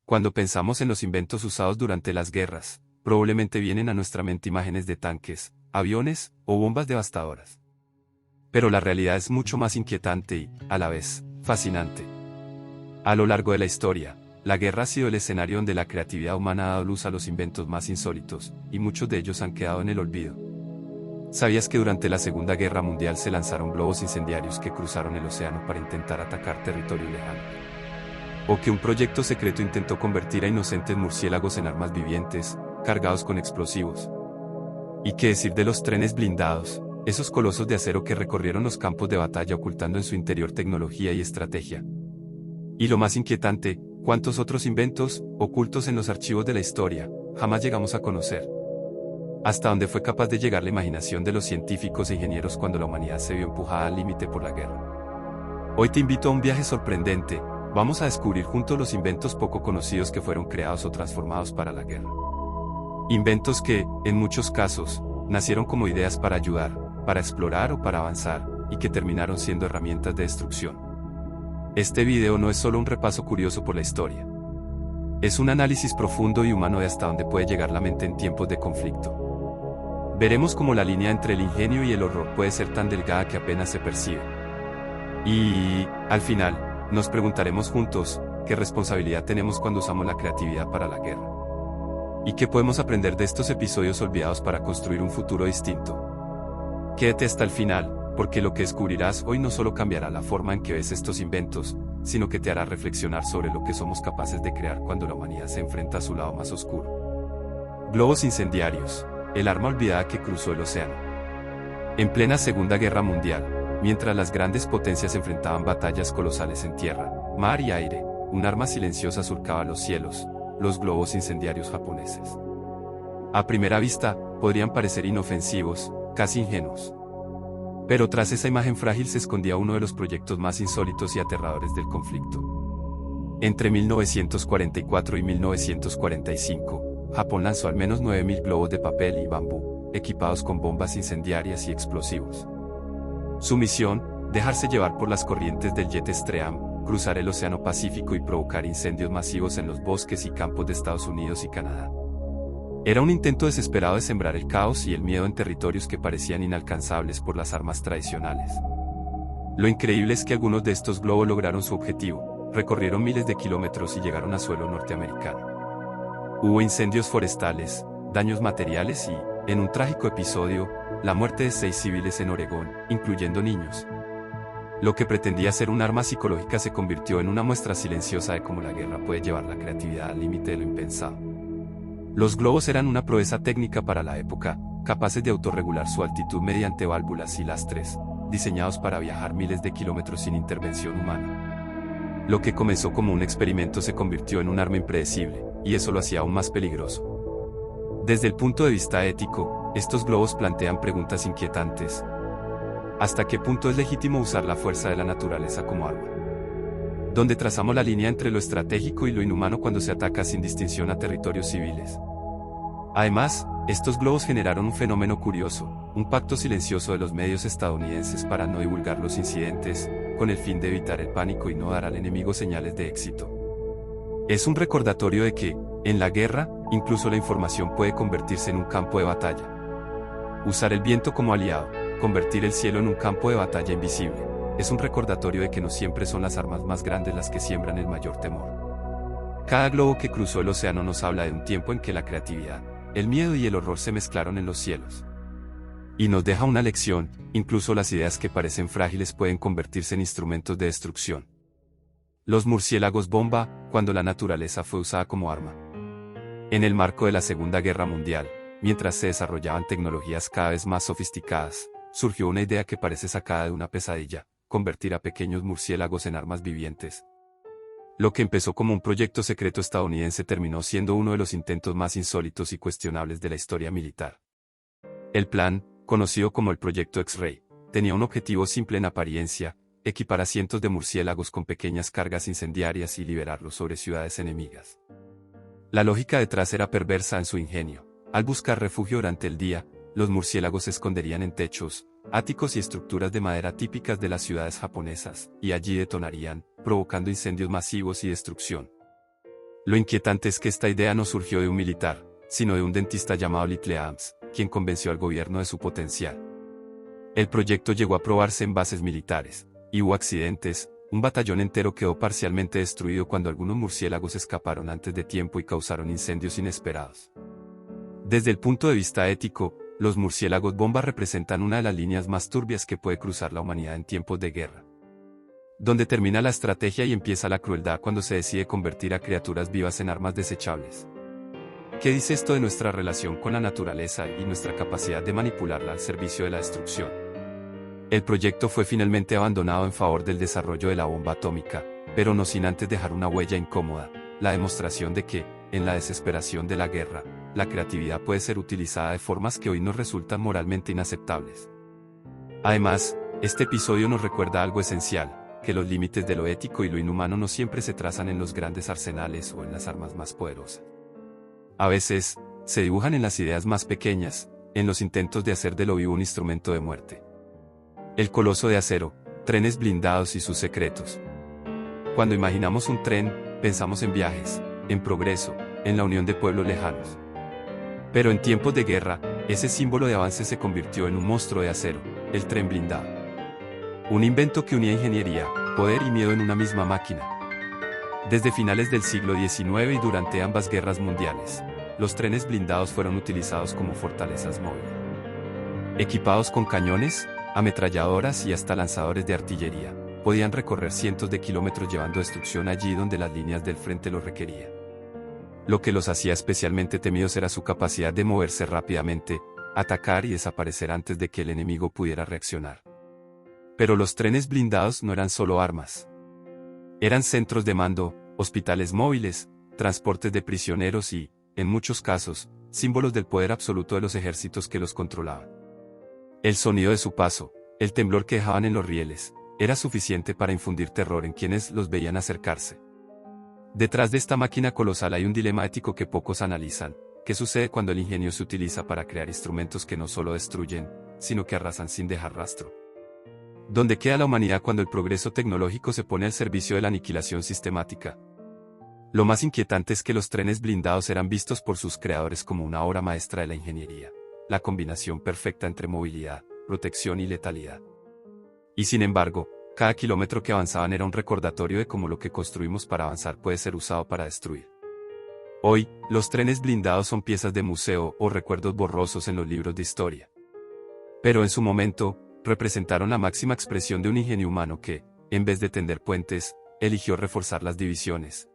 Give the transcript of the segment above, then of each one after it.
Cuando pensamos en los inventos usados durante las guerras, probablemente vienen a nuestra mente imágenes de tanques, aviones o bombas devastadoras. Pero la realidad es mucho más inquietante y, a la vez, fascinante. A lo largo de la historia, la guerra ha sido el escenario donde la creatividad humana ha dado luz a los inventos más insólitos, y muchos de ellos han quedado en el olvido. ¿Sabías que durante la Segunda Guerra Mundial se lanzaron globos incendiarios que cruzaron el océano para intentar atacar territorio lejano? ¿O que un proyecto secreto intentó convertir a inocentes murciélagos en armas vivientes, cargados con explosivos? ¿Y qué decir de los trenes blindados, esos colosos de acero que recorrieron los campos de batalla ocultando en su interior tecnología y estrategia? Y lo más inquietante, ¿cuántos otros inventos, ocultos en los archivos de la historia, jamás llegamos a conocer? ¿Hasta dónde fue capaz de llegar la imaginación de los científicos e ingenieros cuando la humanidad se vio empujada al límite por la guerra? Hoy te invito a un viaje sorprendente. Vamos a descubrir juntos los inventos poco conocidos que fueron creados o transformados para la guerra. Inventos que, en muchos casos, nacieron como ideas para ayudar, para explorar o para avanzar, y que terminaron siendo herramientas de destrucción. Este video no es solo un repaso curioso por la historia. Es un análisis profundo y humano de hasta dónde puede llegar la mente en tiempos de conflicto. Veremos cómo la línea entre el ingenio y el horror puede ser tan delgada que apenas se percibe. Y, al final, nos preguntaremos juntos, ¿qué responsabilidad tenemos cuando usamos la creatividad para la guerra? ¿Y qué podemos aprender de estos episodios olvidados para construir un futuro distinto? Quédate hasta el final, porque lo que descubrirás hoy no solo cambiará la forma en que ves estos inventos, sino que te hará reflexionar sobre lo que somos capaces de crear cuando la humanidad se enfrenta a su lado más oscuro. Globos incendiarios, el arma olvidada que cruzó el océano. En plena Segunda Guerra Mundial, mientras las grandes potencias enfrentaban batallas colosales en tierra, mar y aire, un arma silenciosa surcaba los cielos, los globos incendiarios japoneses. A primera vista, podrían parecer inofensivos, casi ingenuos. Pero tras esa imagen frágil se escondía uno de los proyectos más insólitos y aterradores del conflicto. Entre 1944 y 1945, Japón lanzó al menos 9.000 globos de papel y bambú, equipados con bombas incendiarias y explosivos. Su misión, dejarse llevar por las corrientes del jet stream, cruzar el Océano Pacífico y provocar incendios masivos en los bosques y campos de Estados Unidos y Canadá. Era un intento desesperado de sembrar el caos y el miedo en territorios que parecían inalcanzables por las armas tradicionales. Lo increíble es que algunos de estos globos lograron su objetivo, recorrieron miles de kilómetros y llegaron a suelo norteamericano. Hubo incendios forestales, daños materiales y, en un trágico episodio, la muerte de 6 civiles en Oregón, incluyendo niños. Lo que pretendía ser un arma psicológica se convirtió en una muestra silenciosa de cómo la guerra puede llevar la creatividad al límite de lo impensado. Los globos eran una proeza técnica para la época, capaces de autorregular su altitud mediante válvulas y lastres, diseñados para viajar miles de kilómetros sin intervención humana. Lo que comenzó como un experimento se convirtió en un arma impredecible, y eso lo hacía aún más peligroso. Desde el punto de vista ético, estos globos plantean preguntas inquietantes. ¿Hasta qué punto es legítimo usar la fuerza de la naturaleza como arma? ¿Dónde trazamos la línea entre lo estratégico y lo inhumano cuando se ataca sin distinción a territorios civiles? Además, estos globos generaron un fenómeno curioso, un pacto silencioso de los medios estadounidenses para no divulgar los incidentes, con el fin de evitar el pánico y no dar al enemigo señales de éxito. Es un recordatorio de que, en la guerra, incluso la información puede convertirse en un campo de batalla. Usar el viento como aliado, convertir el cielo en un campo de batalla invisible, es un recordatorio de que no siempre son las armas más grandes las que siembran el mayor temor. Cada globo que cruzó el océano nos habla de un tiempo en que la creatividad, el miedo y el horror se mezclaron en los cielos. Y nos deja una lección, incluso las ideas que parecen frágiles pueden convertirse en instrumentos de destrucción. Los murciélagos bomba, cuando la naturaleza fue usada como arma. En el marco de la Segunda Guerra Mundial, mientras se desarrollaban tecnologías cada vez más sofisticadas, surgió una idea que parece sacada de una pesadilla: convertir a pequeños murciélagos en armas vivientes. Lo que empezó como un proyecto secreto estadounidense terminó siendo uno de los intentos más insólitos y cuestionables de la historia militar. El plan, conocido como el Proyecto X-Ray, tenía un objetivo simple en apariencia: equipar a cientos de murciélagos con pequeñas cargas incendiarias y liberarlos sobre ciudades enemigas. La lógica detrás era perversa en su ingenio. Al buscar refugio durante el día, los murciélagos se esconderían en techos, áticos y estructuras de madera típicas de las ciudades japonesas, y allí detonarían, provocando incendios masivos y destrucción. Lo inquietante es que esta idea no surgió de un militar, sino de un dentista llamado Little Adams, quien convenció al gobierno de su potencial. El proyecto llegó a probarse en bases militares, y hubo accidentes. Un batallón entero quedó parcialmente destruido cuando algunos murciélagos escaparon antes de tiempo y causaron incendios inesperados. Desde el punto de vista ético, los murciélagos bomba representan una de las líneas más turbias que puede cruzar la humanidad en tiempos de guerra. Donde termina la estrategia y empieza la crueldad cuando se decide convertir a criaturas vivas en armas desechables. ¿Qué dice esto de nuestra relación con la naturaleza y nuestra capacidad de manipularla al servicio de la destrucción? El proyecto fue finalmente abandonado en favor del desarrollo de la bomba atómica, pero no sin antes dejar una huella incómoda, la demostración de que, en la desesperación de la guerra, la creatividad puede ser utilizada de formas que hoy nos resultan moralmente inaceptables. Además, este episodio nos recuerda algo esencial, que los límites de lo ético y lo inhumano no siempre se trazan en los grandes arsenales o en las armas más poderosas. A veces, se dibujan en las ideas más pequeñas, en los intentos de hacer de lo vivo un instrumento de muerte. El coloso de acero, trenes blindados y sus secretos. Cuando imaginamos un tren, pensamos en viajes, en progreso, en la unión de pueblos lejanos. Pero en tiempos de guerra, ese símbolo de avance se convirtió en un monstruo de acero, el tren blindado. Un invento que unía ingeniería, poder y miedo en una misma máquina. Desde finales del siglo XIX y durante ambas guerras mundiales, los trenes blindados fueron utilizados como fortalezas móviles. Equipados con cañones, ametralladoras y hasta lanzadores de artillería, podían recorrer cientos de kilómetros llevando destrucción allí donde las líneas del frente lo requerían. Lo que los hacía especialmente temidos era su capacidad de moverse rápidamente, atacar y desaparecer antes de que el enemigo pudiera reaccionar. Pero los trenes blindados no eran solo armas. Eran centros de mando, hospitales móviles, transportes de prisioneros y, en muchos casos, símbolos del poder absoluto de los ejércitos que los controlaban. El sonido de su paso, el temblor que dejaban en los rieles, era suficiente para infundir terror en quienes los veían acercarse. Detrás de esta máquina colosal hay un dilema ético que pocos analizan. ¿Qué sucede cuando el ingenio se utiliza para crear instrumentos que no solo destruyen, sino que arrasan sin dejar rastro? ¿Dónde queda la humanidad cuando el progreso tecnológico se pone al servicio de la aniquilación sistemática? Lo más inquietante es que los trenes blindados eran vistos por sus creadores como una obra maestra de la ingeniería, la combinación perfecta entre movilidad, protección y letalidad. Y sin embargo, cada kilómetro que avanzaban era un recordatorio de cómo lo que construimos para avanzar puede ser usado para destruir. Hoy, los trenes blindados son piezas de museo o recuerdos borrosos en los libros de historia. Pero en su momento, representaron la máxima expresión de un ingenio humano que, en vez de tender puentes, eligió reforzar las divisiones.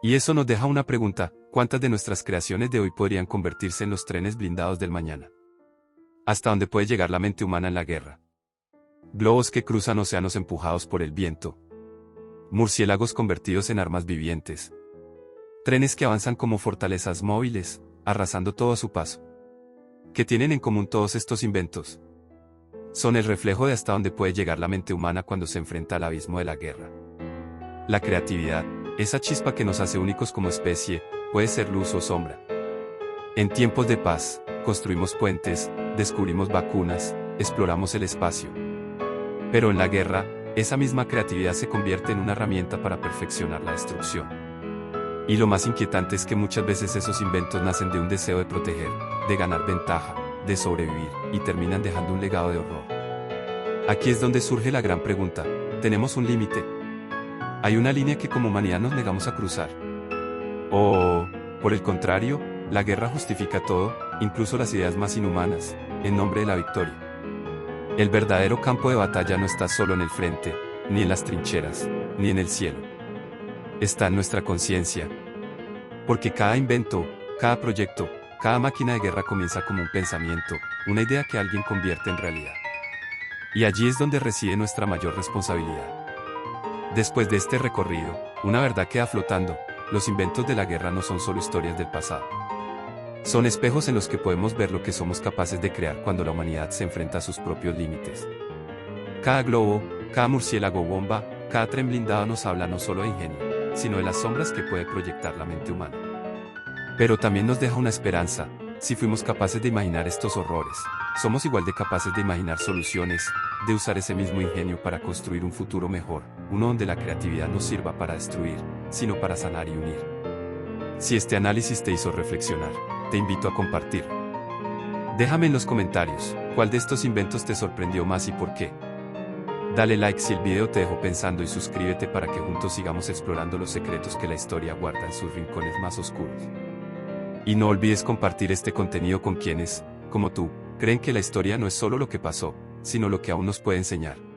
Y eso nos deja una pregunta: ¿cuántas de nuestras creaciones de hoy podrían convertirse en los trenes blindados del mañana? ¿Hasta dónde puede llegar la mente humana en la guerra? Globos que cruzan océanos empujados por el viento. Murciélagos convertidos en armas vivientes. Trenes que avanzan como fortalezas móviles, arrasando todo a su paso. ¿Qué tienen en común todos estos inventos? Son el reflejo de hasta dónde puede llegar la mente humana cuando se enfrenta al abismo de la guerra. La creatividad, esa chispa que nos hace únicos como especie, puede ser luz o sombra. En tiempos de paz, construimos puentes, descubrimos vacunas, exploramos el espacio. Pero en la guerra, esa misma creatividad se convierte en una herramienta para perfeccionar la destrucción. Y lo más inquietante es que muchas veces esos inventos nacen de un deseo de proteger, de ganar ventaja, de sobrevivir, y terminan dejando un legado de horror. Aquí es donde surge la gran pregunta: ¿tenemos un límite? ¿Hay una línea que como humanidad nos negamos a cruzar? ¿O, por el contrario, la guerra justifica todo, incluso las ideas más inhumanas, en nombre de la victoria? El verdadero campo de batalla no está solo en el frente, ni en las trincheras, ni en el cielo. Está en nuestra conciencia. Porque cada invento, cada proyecto, cada máquina de guerra comienza como un pensamiento, una idea que alguien convierte en realidad. Y allí es donde reside nuestra mayor responsabilidad. Después de este recorrido, una verdad queda flotando: los inventos de la guerra no son solo historias del pasado. Son espejos en los que podemos ver lo que somos capaces de crear cuando la humanidad se enfrenta a sus propios límites. Cada globo, cada murciélago bomba, cada tren blindado nos habla no solo de ingenio, sino de las sombras que puede proyectar la mente humana. Pero también nos deja una esperanza: si fuimos capaces de imaginar estos horrores, somos igual de capaces de imaginar soluciones, de usar ese mismo ingenio para construir un futuro mejor, uno donde la creatividad no sirva para destruir, sino para sanar y unir. Si este análisis te hizo reflexionar, te invito a compartir. Déjame en los comentarios, ¿cuál de estos inventos te sorprendió más y por qué? Dale like si el video te dejó pensando y suscríbete para que juntos sigamos explorando los secretos que la historia guarda en sus rincones más oscuros. Y no olvides compartir este contenido con quienes, como tú, creen que la historia no es solo lo que pasó, sino lo que aún nos puede enseñar.